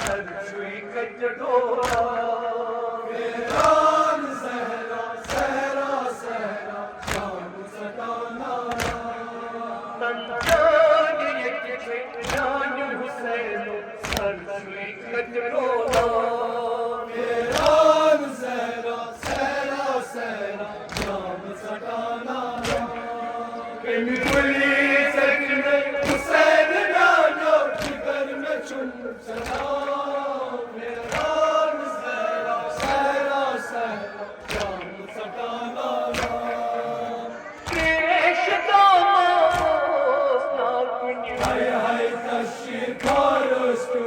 सरसुई कटोरा वीरान सहरा सहरा सहरा शाम सटाना तंजान ये जान हुसैन सरसुई कटोरा वीरान सहरा सहरा सहरा शाम सटाना बिल्कुली सकने हुसैन नानो जिगर में चुन सना वीरान सहरा सहरा सहरा शाम सटाना केश दामोस नाकुनी हाय हाय तशीर खारस्तू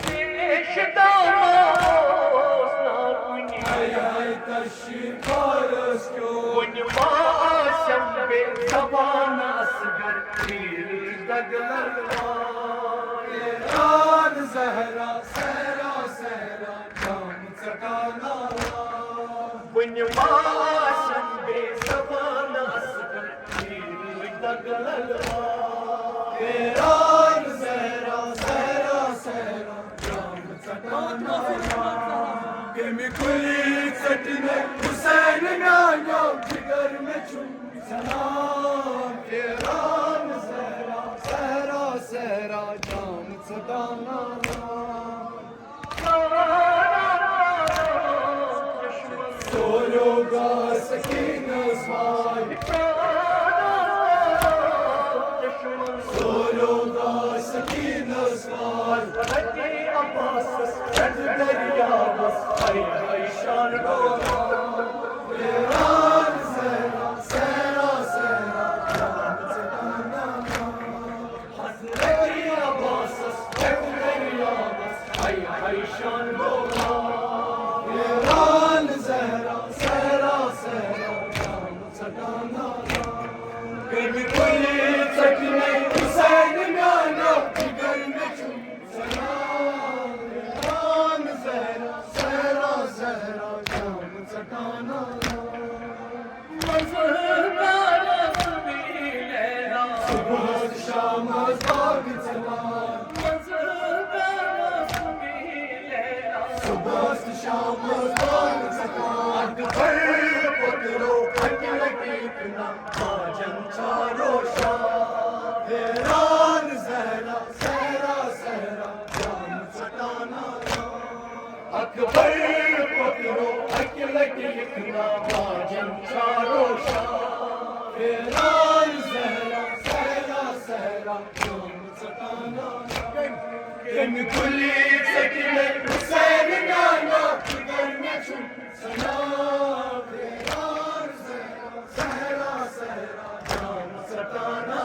केश दामोस नाकुनी हाय हाय तशीर खारस्तू Unmasam be zabana asgar pir daglarwa वीरान सहरा सहरा सहरा शाम सटाना Unmasam be zabana asgar pir daglarwa वीरान सहरा सहरा सहरा शाम सटाना केमी कुली सटने हुसैन नानो जिगर में चुन सना वीरान सहरा सहरा सहरा शाम सटाना सोलोगा Sakina स्वाय सोलोगा Sakina स्वाय Hadi Abbas Red Derya bas Hay hay şan rola वीरान सहरा सहरा सहरा शाम सटाना Hazreti Abbas Red Derya bas Hay hay şan rola वीरान सहरा सहरा सहरा शाम सटाना बिल्कुली सटने हुसैन नानो जिगर में चुन सना वीरान सहरा सहरा सहरा शाम सटाना सुबह शाम बाग चलान सुबह शाम बाग चलान पकड़ो कितना बाजन चारो वीरान सहरा सहरा सहरा शाम सटाना अकबर पकड़ो कितना बाजन चारो वीरान सहरा सहरा सहरा शाम सटाना कुली सटने हुसैन नानो जिगर में चुन सना वीरान सहरा सहरा सहरा शाम सटाना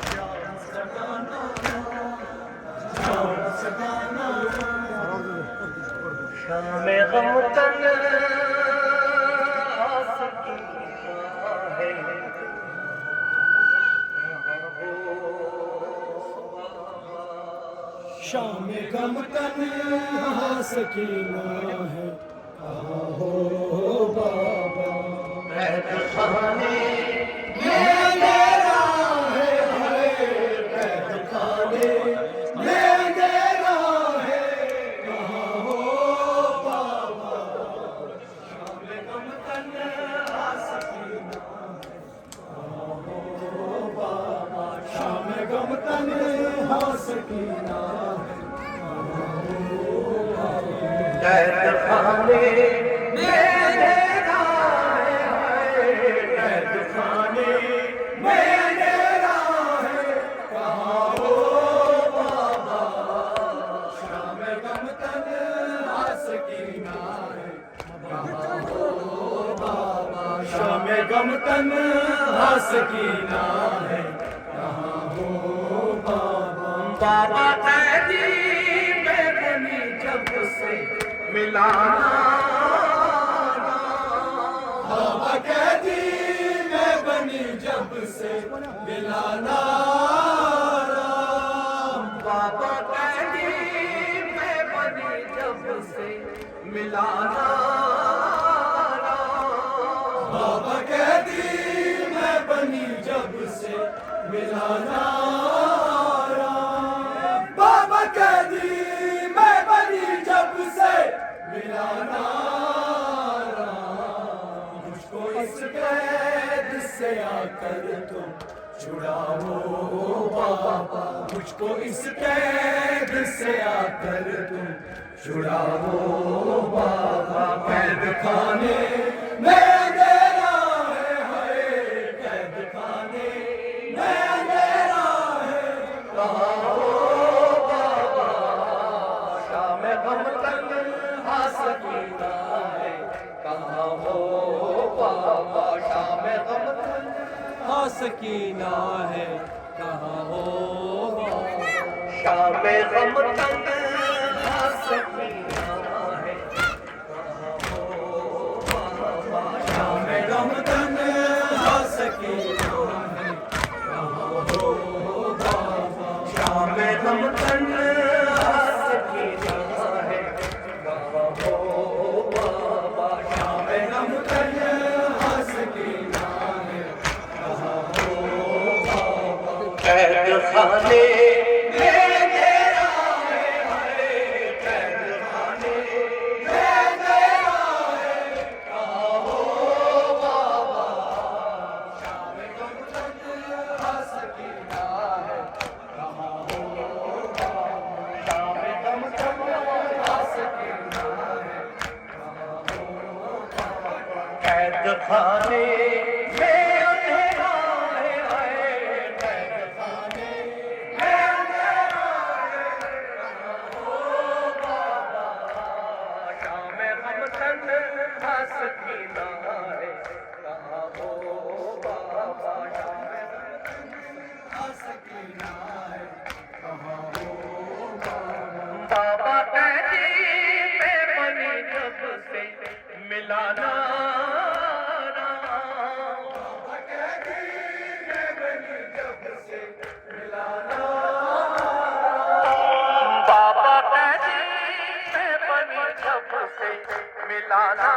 शाम सटाना शाम सटाना शाम गम तन आ सकी है शाम गम तन्हा सकीना है कहाँ हो बाबा बैठ खाने मैं अंधेरा है हाय कैद खाने मैं अंधेरा है कहाँ हो बाबा शाम गम तन्हा सकीना कहाँ हो बाबा शाम गम तन्हा सकीना कैद खाने में अंधेरा है कैद खाने मैं अंधेरा है कहाँ हो बाबा शाम गम तन्हा सकीना है कहाँ हो बाबा शाम गम तन्हा सकीना है कहाँ हो बाबा बाबा कैदी में बनी जब से मिलाना बाबा कैदी मैं बनी जब से मिलाना बाबा कैदी में बनी जब से मिलाना बाबा कैदी मैं बनी जब से मिलाना बाबा कैदी आकर तुम छुड़ाओ बाबा, मुझको इस कैद से आकर तुम छुड़ाओ बाबा। कैद खाने में अंधेरा है, हाय कैद खाने में अंधेरा है, कहाँ हो बाबा। शाम गम तन्हा सकीना है, कहाँ हो बाबा। शाम गम तन्हा सकीना है, कहाँ हो बाबा। शाम गम तन्हा सकीना है, कहाँ हो बाबा। शाम गम तन्हा सकीना है, कहाँ हो बाबा। शाम गम तन्हा सकीना है, कहाँ हो बाबा। शाम गम तन्हा सकीना है, कहाँ हो बाबा। कैद खाने में अंधेरा है, हाय कैद खाने में अंधेरा है, कहाँ हो बाबा। शाम गम तन्हा सकीना है, कहाँ हो बाबा। शाम गम तन्हा सकीना है, कैद खाने में अंधेरा है, हाय कैद खाने में अंधेरा है, कहाँ हो बाबा। शाम गम तन्हा सकीना है, कहाँ हो बाबा। शाम तन्हा सकीना है, कहाँ हो बाबा। बाबा कैदी में बनी जब से मिलाना बाबा कैदी में बनी जब से मिलाना। बाबा कैदी में बनी जब से मिलाना